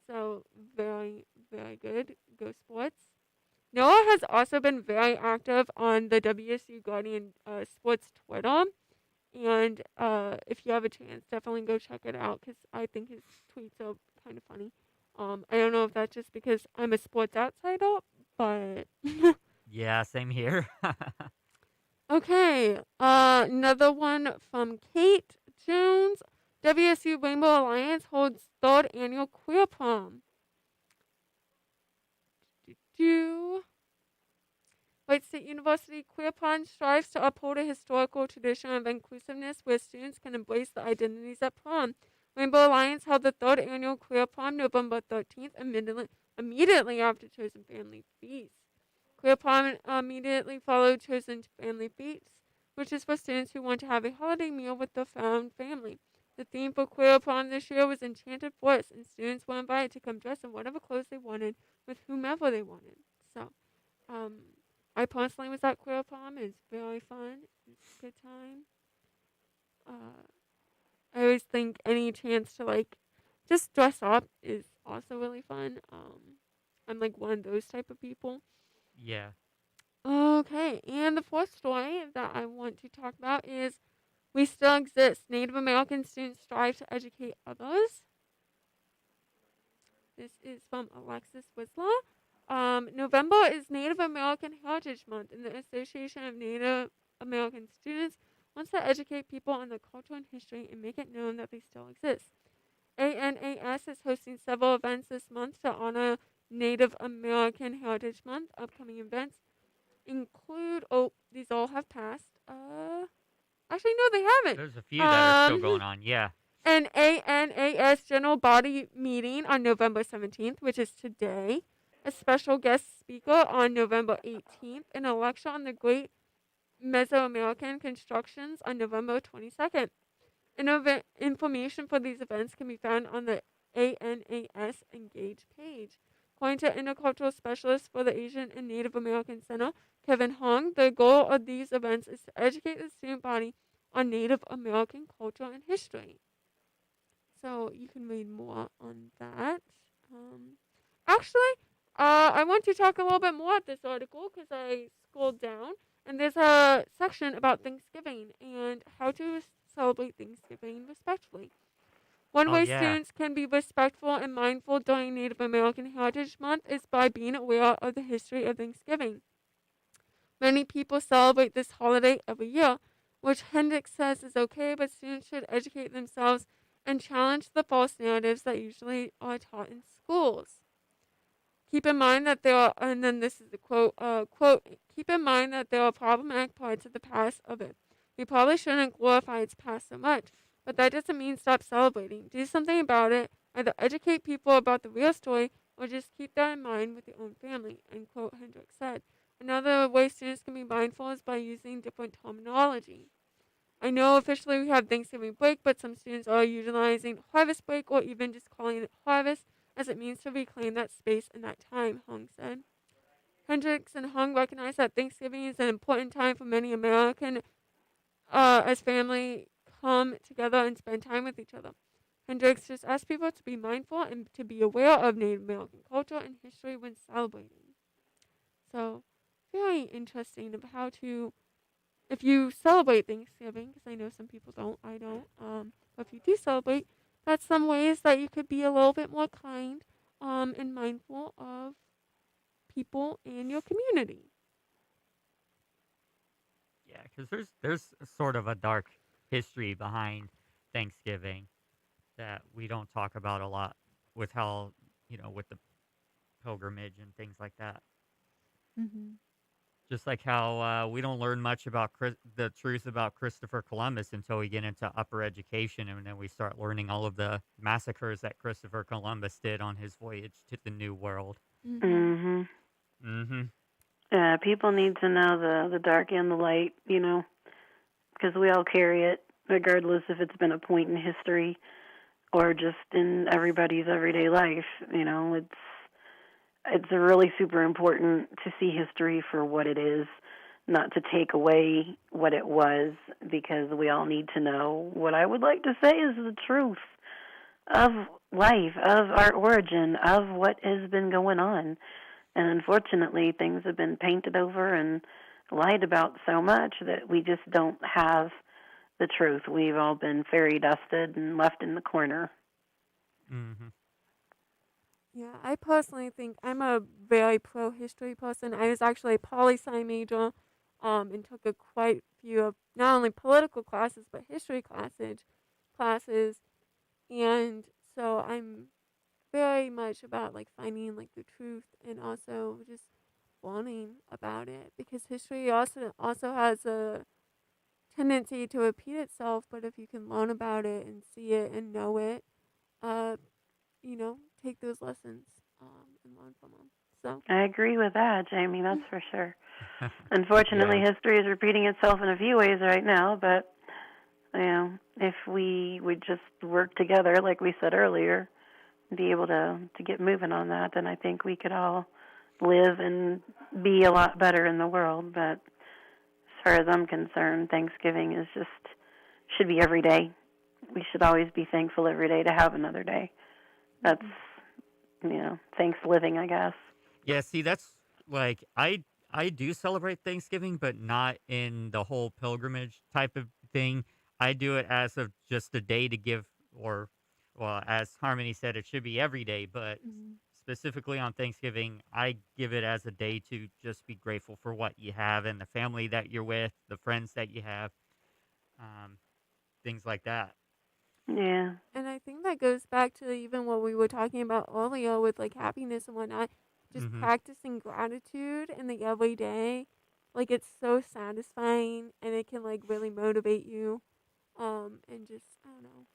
So very, very good. Go Sports. Noah has also been very active on the WSU Guardian Sports Twitter. And if you have a chance, definitely go check it out because I think his tweets are kind of funny. I don't know if that's just because I'm a sports outsider, but... Yeah, same here. Okay, another one from Kate Jones. WSU Rainbow Alliance holds 3rd annual queer prom. Wright State University Queer Prom strives to uphold a historical tradition of inclusiveness where students can embrace their identities at prom. Rainbow Alliance held the 3rd annual Queer Prom November 13th, immediately after Chosen Family Feast. Queer Prom immediately followed Chosen Family Feast, which is for students who want to have a holiday meal with their found family. The theme for Queer Prom this year was Enchanted Forest, and students were invited to come dress in whatever clothes they wanted with whomever they wanted. So, I personally was at Queer Prom. It's very fun. It's a good time. I always think any chance to just dress up is also really fun. I'm one of those type of people. Yeah. Okay, and the 4th story that I want to talk about is We Still Exist. Native American students strive to educate others. This is from Alexis Whistler. November is Native American Heritage Month, and the Association of Native American Students wants to educate people on their culture and history and make it known that they still exist. ANAS is hosting several events this month to honor Native American Heritage Month. Upcoming events include, these all have passed. Actually, no, they haven't. There's a few that are still going on, yeah. An ANAS General Body meeting on November 17th, which is today. A special guest speaker on November 18th. An lecture on the Great Mesoamerican Constructions on November 22nd. Information for these events can be found on the ANAS Engage page. According to intercultural specialist for the Asian and Native American Center, Kevin Hong, the goal of these events is to educate the student body on Native American culture and history. So you can read more on that. Actually, I want to talk a little bit more at this article because I scrolled down and there's a section about Thanksgiving and how to celebrate Thanksgiving respectfully. One Oh way yeah. students can be respectful and mindful during Native American Heritage Month is by being aware of the history of Thanksgiving. Many people celebrate this holiday every year, which Hendricks says is okay, but students should educate themselves and challenge the false narratives that usually are taught in schools. Keep in mind that there are, and then this is the quote, keep in mind that there are problematic parts of the past of it. We probably shouldn't glorify its past so much, but that doesn't mean stop celebrating. Do something about it, either educate people about the real story, or just keep that in mind with your own family, end quote, Hendricks said. Another way students can be mindful is by using different terminology. I know officially we have Thanksgiving break, but some students are utilizing harvest break or even just calling it harvest as it means to reclaim that space and that time, Hung said. Hendricks and Hung recognize that Thanksgiving is an important time for many American as family come together and spend time with each other. Hendricks just asked people to be mindful and to be aware of Native American culture and history when celebrating. So, very interesting of how to, if you celebrate Thanksgiving, because I know some people don't, I don't, but if you do celebrate, that's some ways that you could be a little bit more kind and mindful of people in your community. Yeah, because there's sort of a dark history behind Thanksgiving that we don't talk about a lot with how, with the pilgrimage and things like that. Mm-hmm. Just like how we don't learn much about the truth about Christopher Columbus until we get into upper education, and then we start learning all of the massacres that Christopher Columbus did on his voyage to the New World. Mhm. Mm-hmm. Yeah, people need to know the dark and the light, because we all carry it, regardless if it's been a point in history or just in everybody's everyday life. It's really super important to see history for what it is, not to take away what it was, because we all need to know. What I would like to say is the truth of life, of our origin, of what has been going on. And unfortunately, things have been painted over and lied about so much that we just don't have the truth. We've all been fairy dusted and left in the corner. Mm-hmm. Yeah, I personally think I'm a very pro history person. I was actually a poli-sci major, and took a quite few of not only political classes but history classes, and so I'm very much about like finding like the truth and also just learning about it because history also has a tendency to repeat itself. But if you can learn about it and see it and know it, uh, take those lessons and learn from them. So I agree with that, Jamie, that's for sure. Unfortunately, Yeah. history is repeating itself in a few ways right now, but if we would just work together, like we said earlier, be able to get moving on that, then I think we could all live and be a lot better in the world. But as far as I'm concerned, Thanksgiving should be every day. We should always be thankful every day to have another day. That's, thanks living, I guess. Yeah, see, that's like I do celebrate Thanksgiving, but not in the whole pilgrimage type of thing. I do it as of just a day to give, or well, as Harmony said, it should be every day, but mhm. specifically on Thanksgiving, I give it as a day to just be grateful for what you have and the family that you're with, the friends that you have, um, things like that. Yeah. And I think that goes back to even what we were talking about earlier with like happiness and whatnot. Just Hmm. practicing gratitude in the everyday, like it's so satisfying and it can like really motivate you, and just I don't know,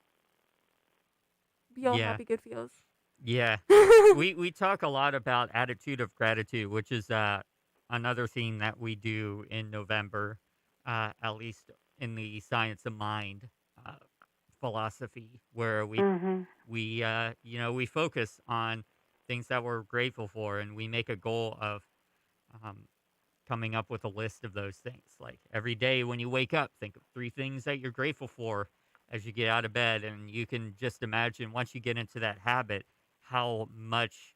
be all Yeah, happy, good feels. yeah. We talk a lot about attitude of gratitude, which is another thing that we do in November, at least in the science of mind uh, philosophy where Mhm. we focus on things that we're grateful for, and we make a goal of um, coming up with a list of those things. Like every day when you wake up, think of three things that you're grateful for as you get out of bed. And you can just imagine once you get into that habit, how much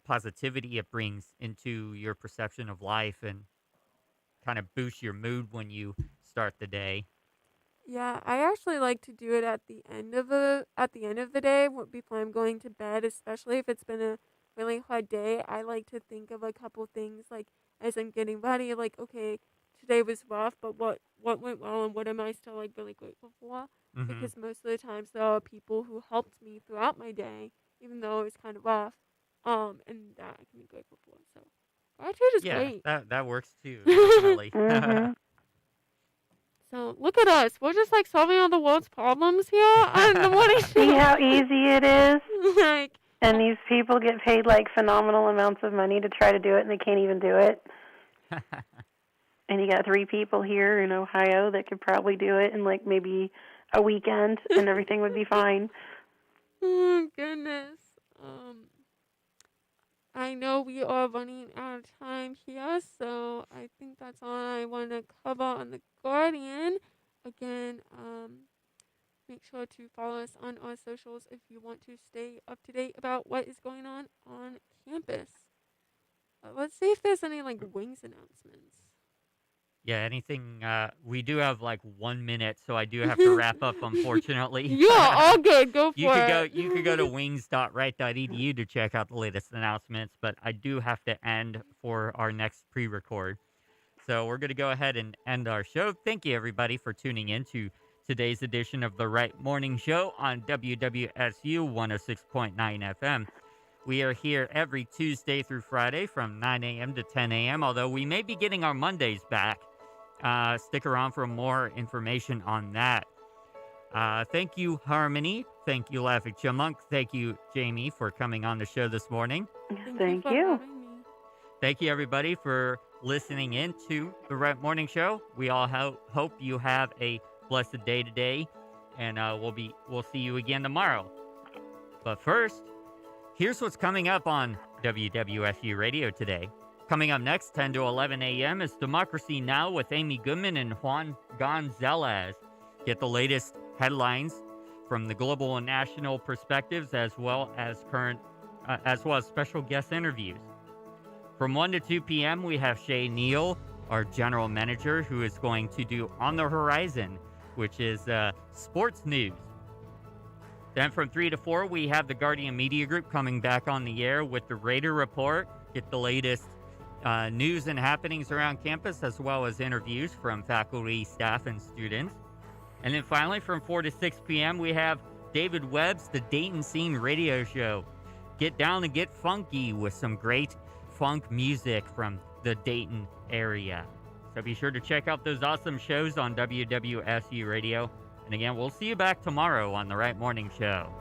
positivity it brings into your perception of life and kind of boosts your mood when you start the day. Yeah, I actually like to do it at the end of the day before I'm going to bed, especially if it's been a really hard day. I like to think of a couple things like as I'm getting ready, like okay, today was rough, but what went well and what am I still like really grateful for? Hmm. Because most of the times there are people who helped me throughout my day, even though it was kind of rough, and that I can be grateful for. So gratitude is Yeah, great. that works too, definitely. Mhm. So look at us. We're just like solving all the world's problems here on the morning See show. how easy it is? Like, And these people get paid like phenomenal amounts of money to try to do it, and they can't even do it. And you got 3 people here in Ohio that could probably do it in like maybe a weekend, and everything would be fine. oh goodness. I know we are running out of time here, so I think that's all I want to cover on the Guardian. Again, make sure to follow us on our socials if you want to stay up to date about what is going on campus. Let's see if there's any like wings announcements. Yeah, anything, we do have like 1 minute, so I do have to wrap up, unfortunately. Yeah, all good. Go for it. You could go to wings.right.edu to check out the latest announcements, but I do have to end for our next pre-record. So we're going to go ahead and end our show. Thank you, everybody, for tuning in to today's edition of the Right Morning Show on WWSU 106.9 FM. We are here every Tuesday through Friday from 9 a.m. to 10 a.m., although we may be getting our Mondays back. Stick around for more information on that. Thank you, Harmony. Thank you, Laughing Chipmunk. Thank you, Jamie, for coming on the show this morning. Thank for you. having me. Thank you, everybody, for listening in to the Right Morning Show. We all hope you have a blessed day today, and we'll see you again tomorrow. But first, here's what's coming up on WWSU Radio today. Coming up next, 10 to 11 a.m. is Democracy Now! With Amy Goodman and Juan Gonzalez. Get the latest headlines from the global and national perspectives, as well as special guest interviews. From 1 to 2 p.m., we have Shay Neal, our general manager, who is going to do On the Horizon, which is sports news. Then from 3 to 4, we have the Guardian Media Group coming back on the air with the Raider Report. Get the latest news and happenings around campus, as well as interviews from faculty, staff, and students. And then finally, from 4 to 6 p.m., we have David Webb's The Dayton Scene Radio Show. Get down and get funky with some great funk music from the Dayton area. So be sure to check out those awesome shows on WWSU Radio. And again, we'll see you back tomorrow on the Right Morning Show.